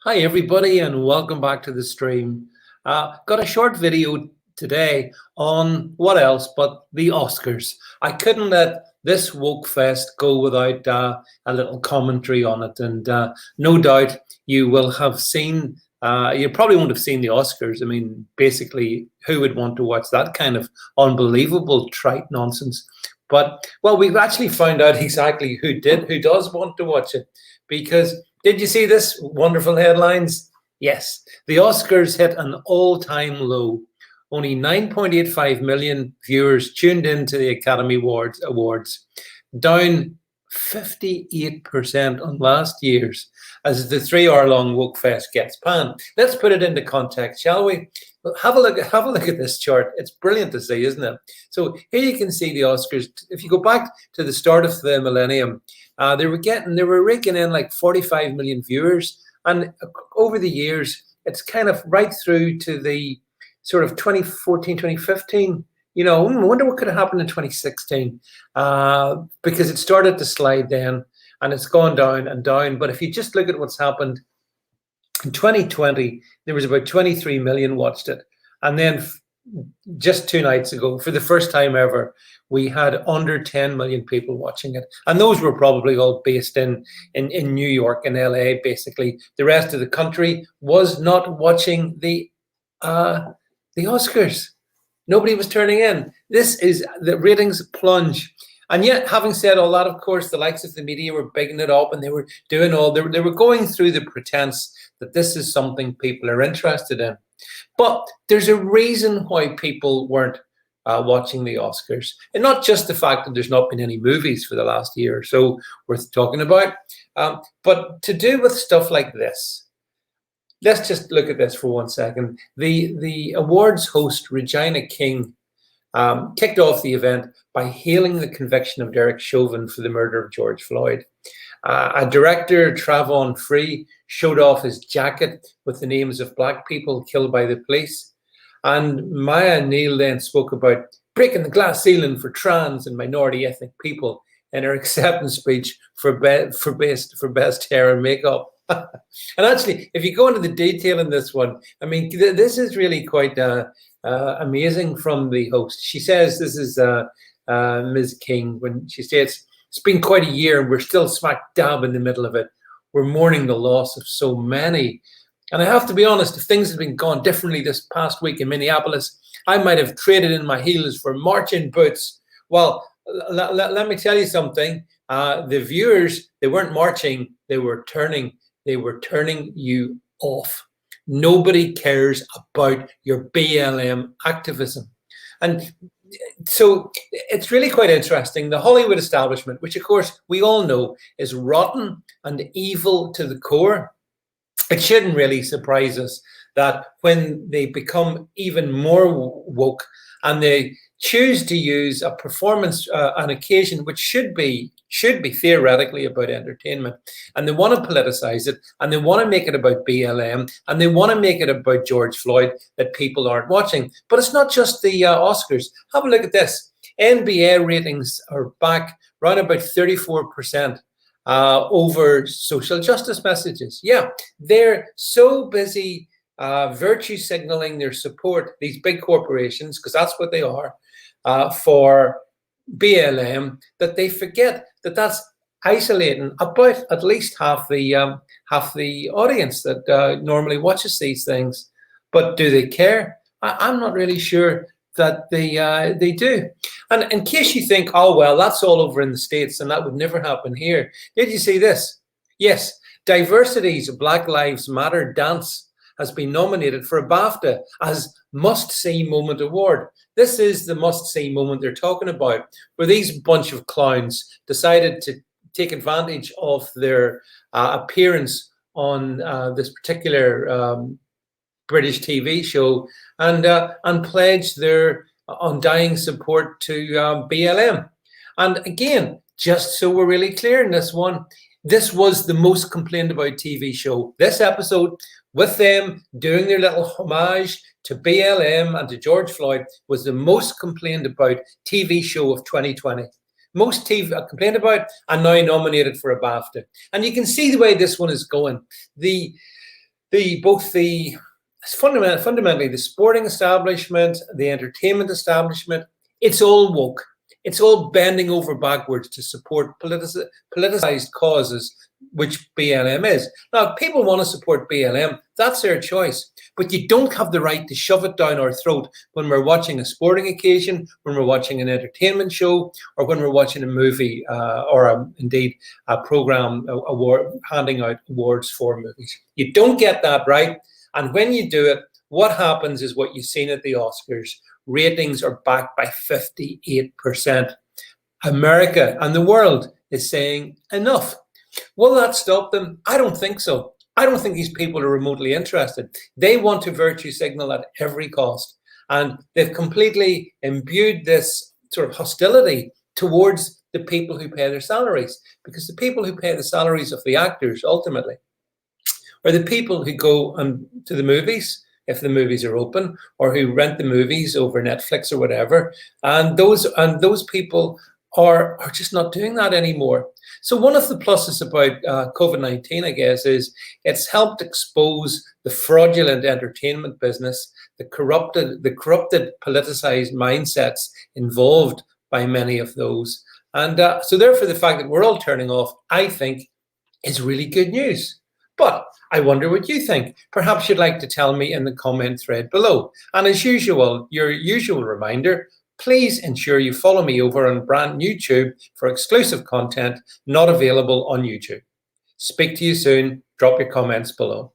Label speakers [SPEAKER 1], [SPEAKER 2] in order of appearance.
[SPEAKER 1] Hi everybody and welcome back to the stream. Got a short video today on what else but the Oscars. I couldn't let this woke fest go without a little commentary on it, and no doubt you will have seen, you probably won't have seen the Oscars. I mean, basically, who would want to watch that kind of unbelievable trite nonsense? But well, we've actually found out exactly who does want to watch it, because did you see this wonderful headlines? Yes, the Oscars hit an all-time low. Only 9.85 million viewers tuned into the Academy Awards, down 58% on last year's, as the 3-hour-long woke fest gets panned. Let's put it into context, shall we? Have a look at this chart. It's brilliant to see, isn't it? So here you can see the Oscars. If you go back to the start of the millennium, they were raking in like 45 million viewers, and over the years, it's kind of right through to the sort of 2014, 2015. I wonder what could have happened in 2016, because it started to slide then, and it's gone down and down. But if you just look at what's happened, in 2020, there was about 23 million watched it. And then just 2 nights ago, for the first time ever, we had under 10 million people watching it. And those were probably all based in New York and LA, basically. The rest of the country was not watching the Oscars. Nobody was turning in. The ratings plunge. And yet, having said all that, of course, the likes of the media were bigging it up, and they were doing they were going through the pretense that this is something people are interested in. But there's a reason why people weren't watching the Oscars. And not just the fact that there's not been any movies for the last year or so worth talking about, but to do with stuff like this. Let's just look at this for 1 second. The awards host, Regina King, kicked off the event by hailing the conviction of Derek Chauvin for the murder of George Floyd. A director, Travon Free, showed off his jacket with the names of Black people killed by the police. And Maya Neal then spoke about breaking the glass ceiling for trans and minority ethnic people in her acceptance speech for best hair and makeup. And actually, if you go into the detail in this one, I mean, this is really quite amazing from the host. She says, this is Ms. King, when she states, "It's been quite a year and we're still smack dab in the middle of it. We're mourning the loss of so many. And I have to be honest, if things had been gone differently this past week in Minneapolis, I might have traded in my heels for marching boots." Well, let me tell you something. The viewers, they weren't marching, they were turning you off. Nobody cares about your BLM activism. And so it's really quite interesting. The Hollywood establishment, which of course we all know is rotten and evil to the core, it shouldn't really surprise us that when they become even more woke and they choose to use a performance, an occasion which should be theoretically about entertainment, and they want to politicize it, and they want to make it about BLM, and they want to make it about George Floyd, that people aren't watching. But it's not just the Oscars. Have a look at this. NBA ratings are back around about 34%. Over social justice messages. Yeah, they're so busy virtue signaling their support, these big corporations, because that's what they are, for BLM, that they forget that that's isolating about at least half the audience that normally watches these things. But do they care? I'm not really sure that they do. And in case you think, oh, well, that's all over in the States and that would never happen here. Did you see this? Yes, Diversity's Black Lives Matter dance has been nominated for a BAFTA as Must-See Moment Award. This is the must-see moment they're talking about, where these bunch of clowns decided to take advantage of their appearance on this particular British TV show and pledge their undying support to BLM. And again, just so we're really clear in this one, this was the most complained about TV show. This episode, with them doing their little homage to BLM and to George Floyd, was the most complained about TV show of 2020. Most TV complained about, and now nominated for a BAFTA. And you can see the way this one is going. fundamentally the sporting establishment, the entertainment establishment, it's all woke. It's all bending over backwards to support politicized causes, which BLM is. Now, if people want to support BLM, that's their choice. But you don't have the right to shove it down our throat when we're watching a sporting occasion, when we're watching an entertainment show, or when we're watching a movie or indeed a program handing out awards for movies. You don't get that right. And when you do it, what happens is what you've seen at the Oscars. Ratings are back by 58%. America and the world is saying enough. Will that stop them? I don't think so. I don't think these people are remotely interested. They want to virtue signal at every cost. And they've completely imbued this sort of hostility towards the people who pay their salaries. Because the people who pay the salaries of the actors, ultimately, are the people who go to the movies, if the movies are open, or who rent the movies over Netflix or whatever. And those people are just not doing that anymore. So one of the pluses about COVID-19, I guess, is it's helped expose the fraudulent entertainment business, the corrupted, politicized mindsets involved by many of those. And so therefore, the fact that we're all turning off, I think, is really good news. But I wonder what you think. Perhaps you'd like to tell me in the comment thread below. And as usual, your usual reminder, please ensure you follow me over on Brand YouTube for exclusive content not available on YouTube. Speak to you soon. Drop your comments below.